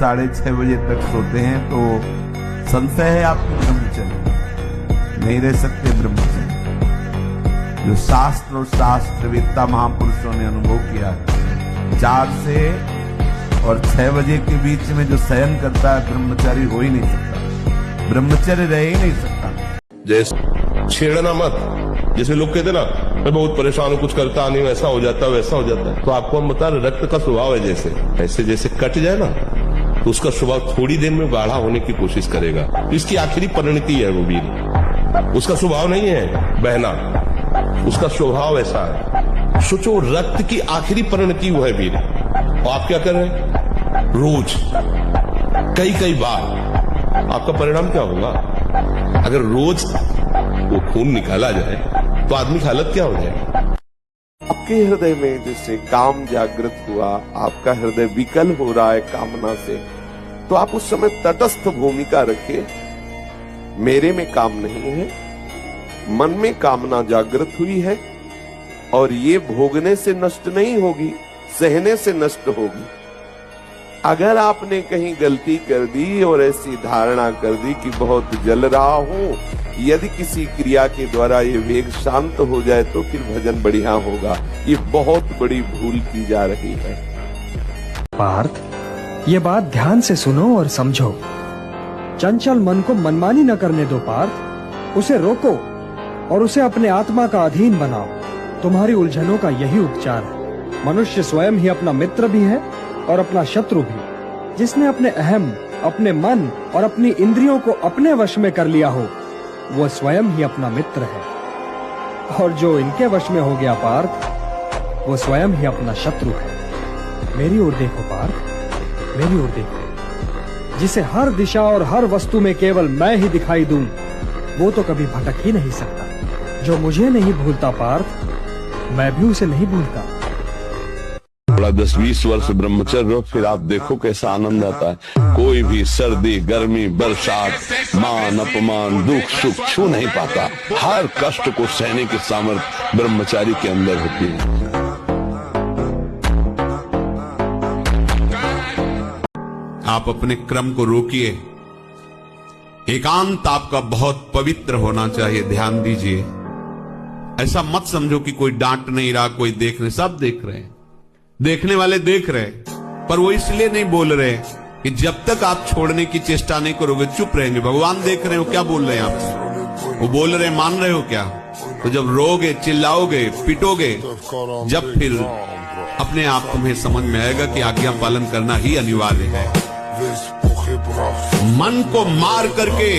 6:30 बजे तक सोते हैं तो संशय है आपके ब्रह्मचर्य नहीं रह सकते। ब्रह्मचर्य जो शास्त्र और शास्त्रवेत्ता महापुरुषों ने अनुभव किया, 4 से और 6 बजे के बीच में जो शयन करता है ब्रह्मचारी हो ही नहीं सकता, ब्रह्मचर्य रह ही नहीं सकता। जैसे छेड़ना मत, जैसे लोग कहते ना मैं बहुत परेशान हूँ, कुछ करता नहीं, ऐसा हो जाता है वैसा हो जाता है। तो आपको हम बता रहे रक्त का स्वभाव है, जैसे ऐसे जैसे कट जाए ना तो उसका स्वभाव थोड़ी देर में गाढ़ा होने की कोशिश करेगा। तो इसकी आखिरी परिणति है वो वीर, उसका स्वभाव नहीं है बहना, उसका स्वभाव ऐसा है। सोचो रक्त की आखिरी परिणति वो है वीर, और आप क्या कर रहे हैं रोज कई बार, आपका परिणाम क्या होगा? अगर रोज वो खून निकाला जाए तो आदमी की हालत क्या हो जाए? आपके हृदय में जैसे काम जागृत हुआ, आपका हृदय विकल हो रहा है कामना से, तो आप उस समय तटस्थ भूमिका रखिए। मेरे में काम नहीं है, मन में कामना जागृत हुई है और ये भोगने से नष्ट नहीं होगी, सहने से नष्ट होगी। अगर आपने कहीं गलती कर दी और ऐसी धारणा कर दी कि बहुत जल रहा हूं, यदि किसी क्रिया के द्वारा ये वेग शांत हो जाए तो फिर भजन बढ़िया होगा। ये बहुत बड़ी भूल की जा रही है। पार्थ, ये बात ध्यान से सुनो और समझो। चंचल मन को मनमानी न करने दो पार्थ, उसे रोको और उसे अपने आत्मा का अधीन बनाओ। तुम्हारी उलझनों का यही उपचार है। मनुष्य स्वयं ही अपना मित्र भी है और अपना शत्रु भी। जिसने अपने अहम, अपने मन और अपनी इंद्रियों को अपने वश में कर लिया हो, वो स्वयं ही अपना मित्र है। और जो इनके वश में हो गया पार्थ, वो स्वयं ही अपना शत्रु है। मेरी ओर देखो पार्थ, मेरी ओर देखो। जिसे हर दिशा और हर वस्तु में केवल मैं ही दिखाई दूं, वो तो कभी भटक ही नहीं सकता। जो मुझे नहीं भूलता पार्थ, मैं भी उसे नहीं भूलता। 10-20 वर्ष ब्रह्मचर्य, फिर आप देखो कैसा आनंद आता है। कोई भी सर्दी, गर्मी, बरसात, मान, अपमान, दुख, सुख छू नहीं पाता। हर कष्ट को सहने की सामर्थ्य ब्रह्मचारी के अंदर होती है। आप अपने क्रम को रोकिए। एकांत आपका बहुत पवित्र होना चाहिए, ध्यान दीजिए। ऐसा मत समझो कि कोई डांट नहीं रहा, कोई देख नहीं, सब देख रहे हैं, देखने वाले देख रहे, पर वो इसलिए नहीं बोल रहे कि जब तक आप छोड़ने की चेष्टा नहीं करोगे चुप रहेंगे। भगवान देख रहे हो क्या बोल रहे हैं आप, वो बोल रहे मान रहे हो क्या? तो जब रोगे, चिल्लाओगे, पिटोगे, जब फिर अपने आप तुम्हें समझ में आएगा कि आज्ञा पालन करना ही अनिवार्य है। मन को मार करके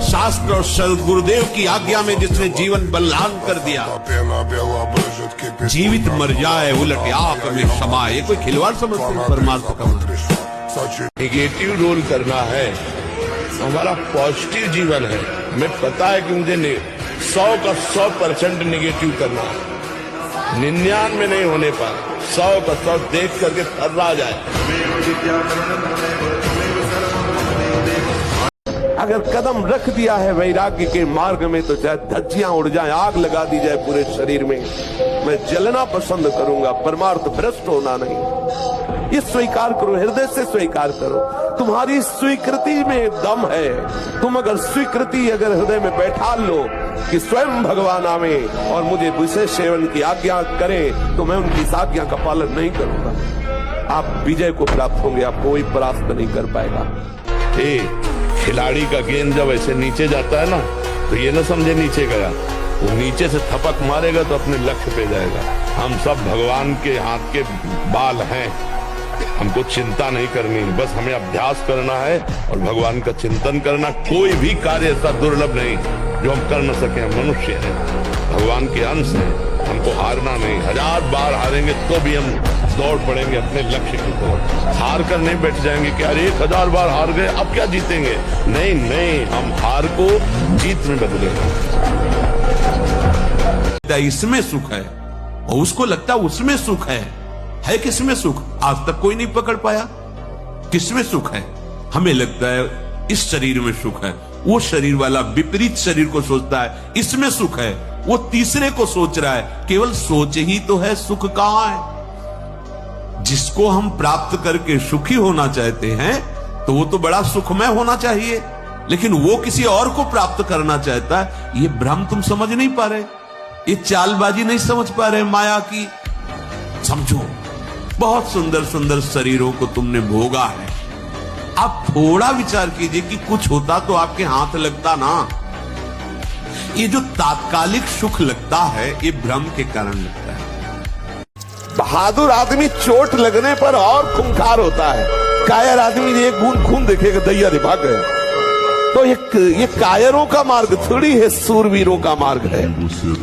शास्त्र और सदगुरुदेव की आज्ञा में जिसने जीवन बलिदान कर दिया, जीवित मर जाए उलट आंख में समाये, कोई खिलवाड़ समझते हैं परमात्मा का? नेगेटिव रोल करना है, हमारा पॉजिटिव जीवन है। मैं पता है कि मुझे 100 का 100% नेगेटिव करना है, 99 नहीं होने पर 100 का 100 देख करके थर्रा जाए। अगर कदम रख दिया है वैराग्य के मार्ग में तो चाहे धज्जियां उड़ जाए, आग लगा दी जाए पूरे शरीर में, मैं जलना पसंद करूंगा, परमार्थ भ्रष्ट होना नहीं। ये स्वीकार करो, हृदय से स्वीकार करो। तुम्हारी स्वीकृति में दम है। तुम अगर स्वीकृति अगर हृदय में बैठा लो कि स्वयं भगवान आवे और मुझे विशेष सेवन की आज्ञा करें, तो मैं उनकी आज्ञा का पालन नहीं करूंगा। आप विजय को प्राप्त होंगे, आप कोई परास्त नहीं कर पाएगा। खिलाड़ी का गेंद जब ऐसे नीचे जाता है ना, तो ये ना समझे नीचे गया, वो नीचे से थपक मारेगा तो अपने लक्ष्य पे जाएगा। हम सब भगवान के हाथ के बाल हैं, हमको चिंता नहीं करनी, बस हमें अभ्यास करना है और भगवान का चिंतन करना। कोई भी कार्य ऐसा दुर्लभ नहीं जो हम कर न सके। हम मनुष्य हैं, भगवान के अंश हैं, हमको हारना नहीं। 1000 बार हारेंगे तो भी हम दौड़ पड़ेंगे अपने लक्ष्य की तरफ। हार कर नहीं बैठ जाएंगे कि अरे 1000 बार हार गए अब क्या जीतेंगे। नहीं नहीं, हम हार को जीत में बदलेंगे। इसमें सुख है और उसको लगता उसमें सुख है किसमें सुख? आज तक कोई नहीं पकड़ पाया किसमें सुख है। हमें लगता है इस शरीर में सुख है, वो शरीर वाला विपरीत शरीर को सोचता है इसमें सुख है, वो तीसरे को सोच रहा है। केवल सोच ही तो है, सुख कहां है? जिसको हम प्राप्त करके सुखी होना चाहते हैं तो वो तो बड़ा सुखमय होना चाहिए, लेकिन वो किसी और को प्राप्त करना चाहता है। ये भ्रम तुम समझ नहीं पा रहे, ये चालबाजी नहीं समझ पा रहे माया की। समझो, बहुत सुंदर सुंदर शरीरों को तुमने भोगा है। आप थोड़ा विचार कीजिए कि कुछ होता तो आपके हाथ लगता ना। ये जो तात्कालिक सुख लगता है, ये भ्रम के कारण लगता है। बहादुर आदमी चोट लगने पर और खूंखार होता है। कायर आदमी एक बूंद खून देखेगा दैया रे भाग गए। तो ये कायरों का मार्ग थोड़ी है, सूरवीरों का मार्ग है।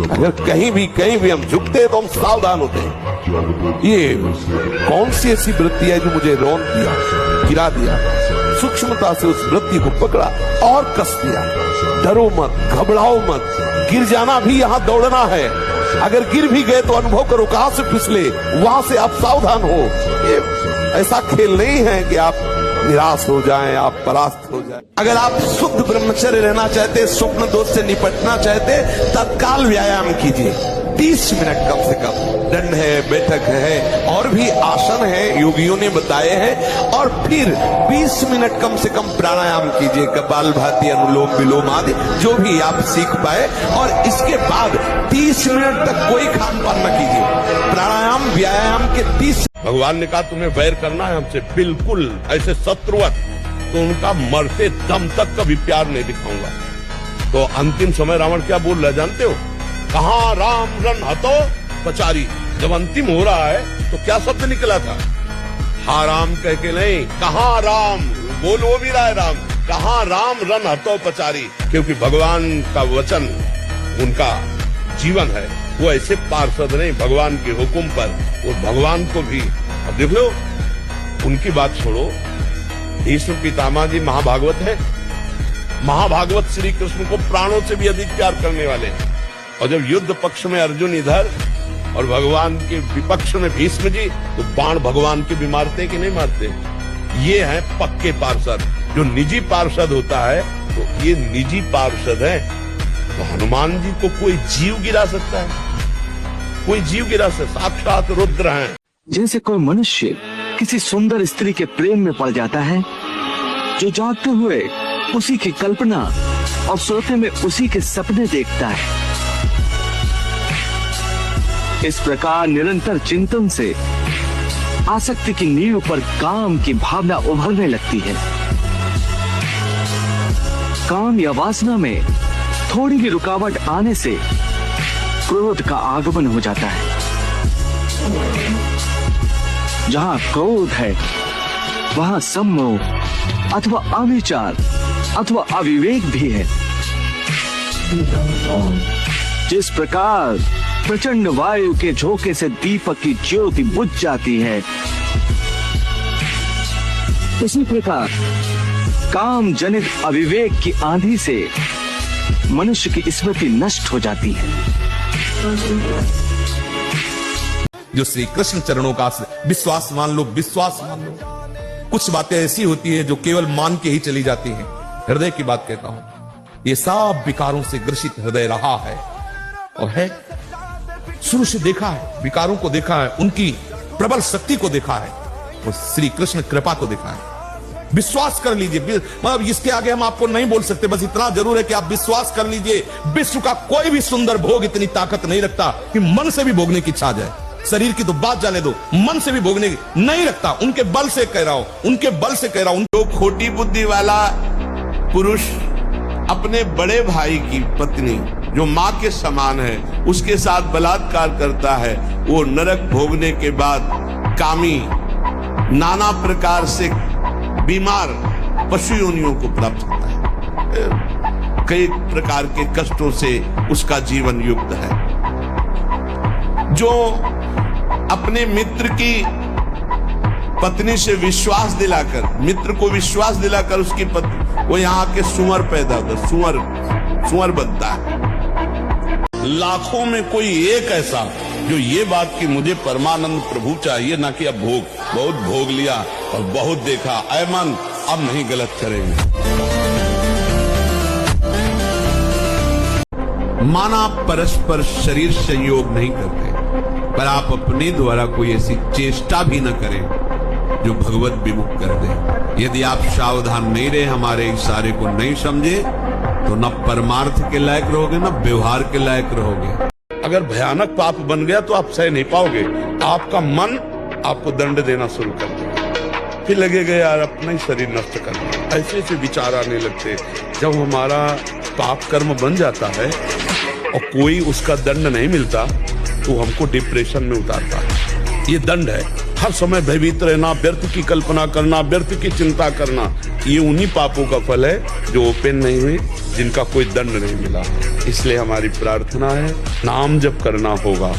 अगर कहीं भी हम झुकते हैं तो हम सावधान होते हैं। ये कौन सी ऐसी वृत्ति है जो मुझे रौंद दिया, गिरा दिया। सूक्ष्मता से उस वृत्ति को पकड़ा और कस दिया। डरो मत, घबराओ मत, गिर जाना भी यहाँ दौड़ना है। अगर गिर भी गए तो अनुभव करो कहां से फिसले, वहां से आप सावधान हो। ये ऐसा खेल नहीं है कि आप निराश हो जाएं, आप परास्त हो जाएं। अगर आप शुद्ध ब्रह्मचर्य रहना चाहते, स्वप्न दोष से निपटना चाहते, तत्काल व्यायाम कीजिए। 30 मिनट कम से कम। दंड है, बैठक है, और भी आसन है, योगियों ने बताए हैं। और फिर 20 मिनट कम से कम प्राणायाम कीजिए, कपालभाति, अनुलोम विलोम आदि जो भी आप सीख पाए। और इसके बाद 30 मिनट तक कोई खान पान न कीजिए। प्राणायाम व्यायाम के 30। भगवान ने कहा तुम्हें वैर करना है हमसे, बिल्कुल ऐसे शत्रुवत, तो उनका मरते दम तक कभी प्यार नहीं दिखाऊंगा। तो अंतिम समय रावण क्या बोल रहा है जानते हो? कहां राम रन हतो पचारी। जब अंतिम हो रहा है तो क्या शब्द निकला था? हा राम कह के नहीं, कहां राम, बोल वो भी रहा है राम, कहां राम रन हतो पचारी। क्योंकि भगवान का वचन उनका जीवन है। वो ऐसे पार्षद नहीं, भगवान के हुक्म पर वो भगवान को भी। अब देख लो, उनकी बात छोड़ो, भीष्म पितामह जी महाभागवत है। महाभागवत श्री कृष्ण को प्राणों से भी अधिक प्यार करने वाले। और जब युद्ध पक्ष में अर्जुन इधर और भगवान के विपक्ष में भीष्म जी, तो बाण भगवान के भी मारते कि नहीं मारते? ये हैं पक्के पार्षद। जो निजी पार्षद होता है तो ये निजी पार्षद है। तो हनुमान जी को कोई जीव गिरा सकता है? कोई जीव गिरा सकता? साक्षात रुद्र हैं। जैसे कोई मनुष्य किसी सुंदर स्त्री के प्रेम में पड़ जाता है, जो जागते हुए उसी की कल्पना और सोते में उसी के सपने देखता है। इस प्रकार निरंतर चिंतन से आसक्ति की नींव पर काम की भावना उभरने लगती है। काम या वासना में थोड़ी भी रुकावट आने से क्रोध का आगमन हो जाता है। जहां क्रोध है वहां सम्मोह अथवा अविचार अथवा अविवेक भी है। जिस प्रकार प्रचंड वायु के झोंके से दीपक की ज्योति बुझ जाती है, उसी प्रकार काम जनित अविवेक की आंधी से मनुष्य की स्मृति नष्ट हो जाती है। जो श्री कृष्ण चरणों का विश्वास मान लो, विश्वास मान लो। कुछ बातें ऐसी होती है जो केवल मान के ही चली जाती हैं। हृदय की बात कहता हूं, ये सब विकारों से ग्रसित हृदय रहा है और है। शुरू से देखा है, विकारों को देखा है, उनकी प्रबल शक्ति को देखा है और श्री कृष्ण कृपा को देखा है। विश्वास कर लीजिए, मतलब इसके आगे हम आपको नहीं बोल सकते। बस इतना जरूर है कि आप विश्वास कर लीजिए, विश्व का कोई भी सुंदर भोग इतनी ताकत नहीं रखता कि मन से भी भोगने की इच्छा आ जाए। शरीर की तो बात जाने दो, मन से भी भोगने की नहीं रखता। उनके बल से कह रहा हूं, उनके बल से कह रहा हूं। जो खोटी बुद्धि वाला पुरुष अपने बड़े भाई की पत्नी जो मां के समान है उसके साथ बलात्कार करता है, वो नरक भोगने के बाद कामी नाना प्रकार से बीमार पशु योनियों को प्राप्त होता है। कई प्रकार के कष्टों से उसका जीवन युक्त है। जो अपने मित्र की पत्नी से विश्वास दिलाकर, मित्र को विश्वास दिलाकर उसकी पत्नी, वो यहाँ के सुअर पैदा होता, सुअर बनता है। लाखों में कोई एक ऐसा जो ये बात कि मुझे परमानंद प्रभु चाहिए, ना कि अब भोग, बहुत भोग लिया और बहुत देखा, ऐ मन अब नहीं गलत करेंगे। माना परस्पर शरीर संयोग नहीं करते, पर आप अपने द्वारा कोई ऐसी चेष्टा भी न करें जो भगवत विमुख कर दे। यदि आप सावधान नहीं रहे, हमारे इशारे को नहीं समझे, तो न परमार्थ के लायक रहोगे न व्यवहार के लायक रहोगे। अगर भयानक पाप बन गया तो आप सह नहीं पाओगे, आपका मन आपको दंड देना शुरू कर देगा, फिर लगेगा यार अपना ही शरीर नष्ट करना। ऐसे ऐसे विचार आने लगते। जब हमारा पाप कर्म बन जाता है और कोई उसका दंड नहीं मिलता तो हमको डिप्रेशन में उतारता है। ये दंड है। हर समय भयभीत रहना, व्यर्थ की कल्पना करना, व्यर्थ की चिंता करना, ये उन्हीं पापों का फल है जो ओपन नहीं हुए, जिनका कोई दंड नहीं मिला। इसलिए हमारी प्रार्थना है, नाम जप करना होगा।